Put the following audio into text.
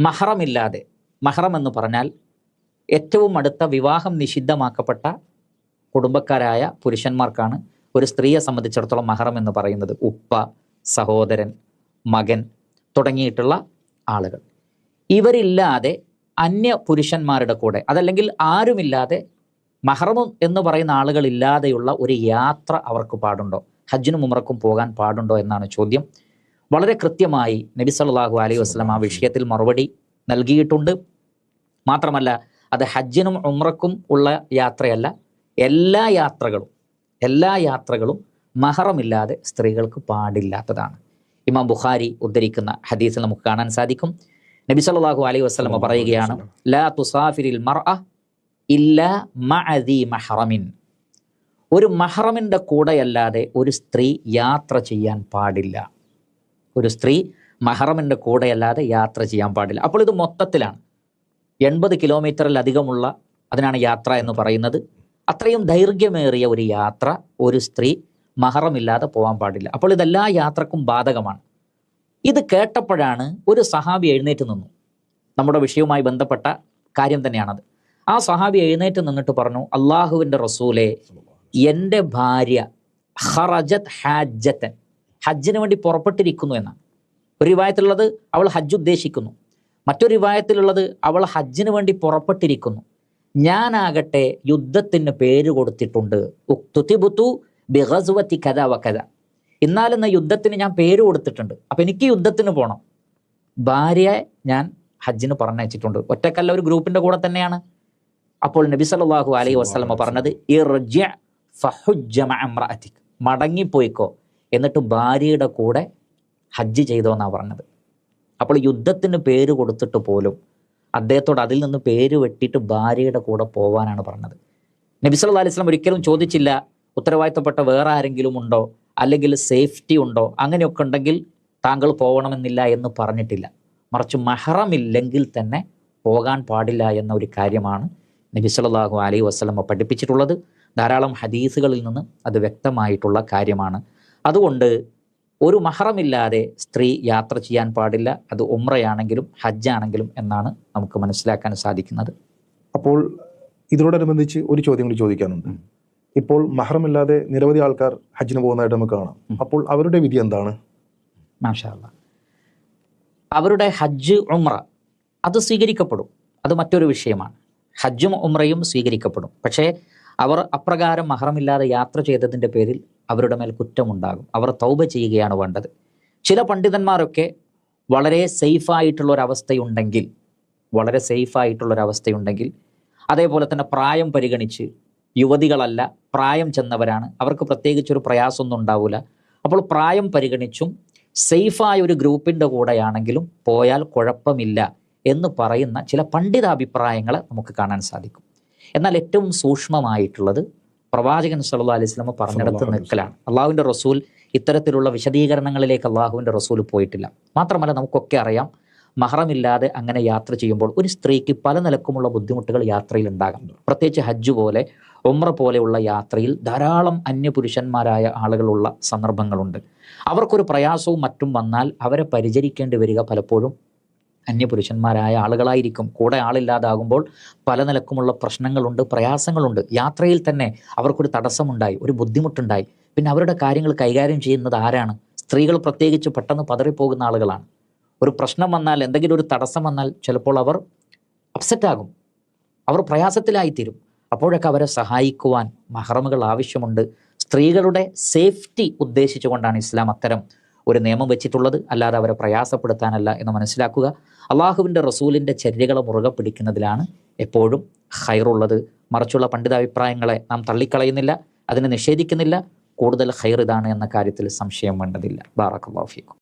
മഹ്റമില്ലാതെ, മഹ്റം എന്ന് പറഞ്ഞാൽ ഏറ്റവും അടുത്ത വിവാഹം നിഷിദ്ധമാക്കപ്പെട്ട കുടുംബക്കാരായ പുരുഷന്മാർക്കാണ് ഒരു സ്ത്രീയെ സംബന്ധിച്ചിടത്തോളം മഹ്റം എന്ന് പറയുന്നത്. ഉപ്പ, സഹോദരൻ, മകൻ തുടങ്ങിയിട്ടുള്ള ആളുകൾ. ഇവരില്ലാതെ അന്യ പുരുഷന്മാരുടെ കൂടെ, അതല്ലെങ്കിൽ ആരുമില്ലാതെ മഹ്റം എന്ന് പറയുന്ന ആളുകളില്ലാതെയുള്ള ഒരു യാത്ര അവർക്ക് പാടുണ്ടോ, ഹജ്ജിനും ഉംറക്കും പോകാൻ പാടുണ്ടോ എന്നാണ് ചോദ്യം. വളരെ കൃത്യമായി നബി സല്ലല്ലാഹു അലൈഹി വസല്ലം ആ വിഷയത്തിൽ മറുപടി നൽകിയിട്ടുണ്ട്. മാത്രമല്ല, അത് ഹജ്ജിനും ഉംറക്കും ഉള്ള യാത്രയല്ല, എല്ലാ യാത്രകളും മഹ്റമില്ലാതെ സ്ത്രീകൾക്ക് പാടില്ലാത്തതാണ്. ഇമാം ബുഖാരി ഉദ്ധരിക്കുന്ന ഹദീസിൽ നമുക്ക് കാണാൻ സാധിക്കും, നബി സല്ലല്ലാഹു അലൈഹി വസല്ലം പറയുകയാണ്, ലാ തുസാഫിരിൽ മർഅ ഇല്ലാ മഅ ദി മഹ്റമിൻ. ഒരു മഹ്റമിൻ്റെ കൂടെയല്ലാതെ ഒരു സ്ത്രീ യാത്ര ചെയ്യാൻ പാടില്ല. ഒരു സ്ത്രീ മഹ്റമിൻ്റെ കൂടെയല്ലാതെ യാത്ര ചെയ്യാൻ പാടില്ല. അപ്പോൾ ഇത് മൊത്തത്തിലാണ് 80 കിലോമീറ്ററിലധികമുള്ള, അതിനാണ് യാത്ര എന്ന് പറയുന്നത്. അത്രയും ദൈർഘ്യമേറിയ ഒരു യാത്ര ഒരു സ്ത്രീ മഹ്റമില്ലാതെ പോകാൻ പാടില്ല. അപ്പോൾ ഇതെല്ലാ യാത്രക്കും ബാധകമാണ്. ഇത് കേട്ടപ്പോഴാണ് ഒരു സഹാബി എഴുന്നേറ്റ് നിന്നു. നമ്മുടെ വിഷയവുമായി ബന്ധപ്പെട്ട കാര്യം തന്നെയാണത്. ആ സഹാബി എഴുന്നേറ്റ് നിന്നിട്ട് പറഞ്ഞു, അള്ളാഹുവിൻ്റെ റസൂലെ, എൻ്റെ ഭാര്യ ഖറജത് ഹാജത്തൻ, ഹജ്ജിന് വേണ്ടി പുറപ്പെട്ടിരിക്കുന്നു എന്നാണ്. ഒരു റിവായത്തിലുള്ളത് അവൾ ഹജ്ജ് ഉദ്ദേശിക്കുന്നു, മറ്റൊരു റിവായത്തിലുള്ളത് അവൾ ഹജ്ജിന് വേണ്ടി പുറപ്പെട്ടിരിക്കുന്നു. ഞാനാകട്ടെ യുദ്ധത്തിന് പേര് കൊടുത്തിട്ടുണ്ട്, ഉക്തുതിബുതു ബിഗസ്വതി കദ വകദ, ഇന്നാലെന്ന യുദ്ധത്തിന് ഞാൻ പേര് കൊടുത്തിട്ടുണ്ട്, അപ്പം എനിക്ക് യുദ്ധത്തിന് പോകണം. ഭാര്യയെ ഞാൻ ഹജ്ജിന് പറഞ്ഞയച്ചിട്ടുണ്ട്. ഒറ്റക്കല്ല, ഒരു ഗ്രൂപ്പിൻ്റെ കൂടെ തന്നെയാണ്. അപ്പോൾ നബി സല്ലല്ലാഹു അലൈഹി വസല്ലം പറഞ്ഞത്, ഇർജി ഫഹുജ്ജ മഅ ഇംറഅതിക, മടങ്ങിപ്പോയിക്കോ, എന്നിട്ട് ഭാര്യയുടെ കൂടെ ഹജ്ജ് ചെയ്തോ എന്നാണ് പറഞ്ഞത്. അപ്പോൾ യുദ്ധത്തിന് പേര് കൊടുത്തിട്ട് പോലും അദ്ദേഹത്തോട് അതിൽ നിന്ന് പേര് വെട്ടിയിട്ട് ഭാര്യയുടെ കൂടെ പോവാനാണ് പറഞ്ഞത്. നബി സല്ലല്ലാഹു അലൈഹി വസല്ലം ഒരിക്കലും ചോദിച്ചില്ല ഉത്തരവാദിത്തപ്പെട്ട വേറെ ആരെങ്കിലും ഉണ്ടോ, അല്ലെങ്കിൽ സേഫ്റ്റി ഉണ്ടോ, അങ്ങനെയൊക്കെ ഉണ്ടെങ്കിൽ താങ്കൾ പോകണമെന്നില്ല എന്ന് പറഞ്ഞിട്ടില്ല. മറിച്ച് മഹ്റമില്ലെങ്കിൽ തന്നെ പോകാൻ പാടില്ല എന്ന ഒരു കാര്യമാണ് നബി സല്ലല്ലാഹു അലൈഹി വസല്ലം പഠിപ്പിച്ചിട്ടുള്ളത്. ധാരാളം ഹദീസുകളിൽ നിന്ന് അത് വ്യക്തമായിട്ടുള്ള കാര്യമാണ്. അതുകൊണ്ട് ഒരു മഹ്റമില്ലാതെ സ്ത്രീ യാത്ര ചെയ്യാൻ പാടില്ല, അത് ഉംറയാണെങ്കിലും ഹജ്ജാണെങ്കിലും എന്നാണ് നമുക്ക് മനസ്സിലാക്കാൻ സാധിക്കുന്നത്. അപ്പോൾ ഇതിനോടനുബന്ധിച്ച് ഒരു ചോദ്യം കൂടി ചോദിക്കാനുണ്ട്. ഇപ്പോൾ മഹ്റമില്ലാതെ നിരവധി ആൾക്കാർ ഹജ്ജിന് പോകുന്നതായിട്ട് നമുക്ക് കാണാം. അപ്പോൾ അവരുടെ വിധി എന്താണ്? മാഷാ അല്ലാഹ്, അവരുടെ ഹജ്ജ് ഉംറ അത് സ്വീകരിക്കപ്പെടും, അത് മറ്റൊരു വിഷയമാണ്. ഹജ്ജും ഉംറയും സ്വീകരിക്കപ്പെടും. പക്ഷേ അവർ അപ്രകാരം മഹ്റമില്ലാതെ യാത്ര ചെയ്തതിൻ്റെ പേരിൽ അവരുടെ മേൽ കുറ്റമുണ്ടാകും. അവർ തൗബ ചെയ്യുകയാണ് വേണ്ടത്. ചില പണ്ഡിതന്മാരൊക്കെ വളരെ സേഫായിട്ടുള്ളൊരവസ്ഥയുണ്ടെങ്കിൽ, അതേപോലെ തന്നെ പ്രായം പരിഗണിച്ച്, യുവതികളല്ല പ്രായം ചെന്നവരാണ്, അവർക്ക് പ്രത്യേകിച്ചൊരു പ്രയാസമൊന്നും ഉണ്ടാവില്ല. അപ്പോൾ പ്രായം പരിഗണിച്ചും സേഫായ ഒരു ഗ്രൂപ്പിൻ്റെ കൂടെയാണെങ്കിലും പോയാൽ കുഴപ്പമില്ല എന്ന് പറയുന്ന ചില പണ്ഡിതാഭിപ്രായങ്ങളെ നമുക്ക് കാണാൻ സാധിക്കും. എന്നാൽ ഏറ്റവും സൂക്ഷ്മമായിട്ടുള്ളത് പ്രവാചകൻ സല്ലല്ലാഹു അലൈഹി വസല്ലം പറഞ്ഞിടത്ത് നിൽക്കലാണ്. അള്ളാഹുവിൻ്റെ റസൂൽ ഇത്തരത്തിലുള്ള വിശദീകരണങ്ങളിലേക്ക് അള്ളാഹുവിൻ്റെ റസൂൽ പോയിട്ടില്ല. മാത്രമല്ല, നമുക്കൊക്കെ അറിയാം, മഹ്റമില്ലാതെ അങ്ങനെ യാത്ര ചെയ്യുമ്പോൾ ഒരു സ്ത്രീക്ക് പല നിലക്കുമുള്ള ബുദ്ധിമുട്ടുകൾ യാത്രയിൽ ഉണ്ടാകാം. പ്രത്യേകിച്ച് ഹജ്ജ് പോലെ ഉംറ പോലെയുള്ള യാത്രയിൽ ധാരാളം അന്യപുരുഷന്മാരായ ആളുകളുള്ള സന്ദർഭങ്ങളുണ്ട്. അവർക്കൊരു പ്രയാസവും മറ്റും വന്നാൽ അവരെ പരിചരിക്കേണ്ടി വരിക പലപ്പോഴും അന്യപുരുഷന്മാരായ ആളുകളായിരിക്കും. കൂടെ ആളില്ലാതാകുമ്പോൾ പല നിലക്കുമുള്ള പ്രശ്നങ്ങളുണ്ട്, പ്രയാസങ്ങളുണ്ട്. യാത്രയിൽ തന്നെ അവർക്കൊരു തടസ്സമുണ്ടായി, ഒരു ബുദ്ധിമുട്ടുണ്ടായി, പിന്നെ അവരുടെ കാര്യങ്ങൾ കൈകാര്യം ചെയ്യുന്നത് ആരാണ്? സ്ത്രീകൾ പ്രത്യേകിച്ച് പെട്ടെന്ന് പതറിപ്പോകുന്ന ആളുകളാണ്. ഒരു പ്രശ്നം വന്നാൽ, എന്തെങ്കിലും ഒരു തടസ്സം വന്നാൽ ചിലപ്പോൾ അവർ അപ്സെറ്റാകും, അവർ പ്രയാസത്തിലായിത്തീരും. അപ്പോഴൊക്കെ അവരെ സഹായിക്കുവാൻ മഹ്റമുകൾ ആവശ്യമുണ്ട്. സ്ത്രീകളുടെ സേഫ്റ്റി ഉദ്ദേശിച്ചുകൊണ്ടാണ് ഇസ്ലാം അത്തരം ഒരു നിയമം വെച്ചിട്ടുള്ളത്, അല്ലാതെ അവരെ പ്രയാസപ്പെടുത്താനല്ല എന്ന് മനസ്സിലാക്കുക. അള്ളാഹുവിൻ്റെ റസൂലിൻ്റെ ചര്യകളെ മുറുകെ പിടിക്കുന്നതിലാണ് എപ്പോഴും ഖൈറുള്ളത്. മറിച്ചുള്ള പണ്ഡിതാഭിപ്രായങ്ങളെ നാം തള്ളിക്കളയുന്നില്ല, അതിനെ നിഷേധിക്കുന്നില്ല. കൂടുതൽ ഖൈർ ഇതാണ് എന്ന കാര്യത്തിൽ സംശയം വേണ്ടതില്ല. ബാറക്കല്ലാഹു ഫീക്കും.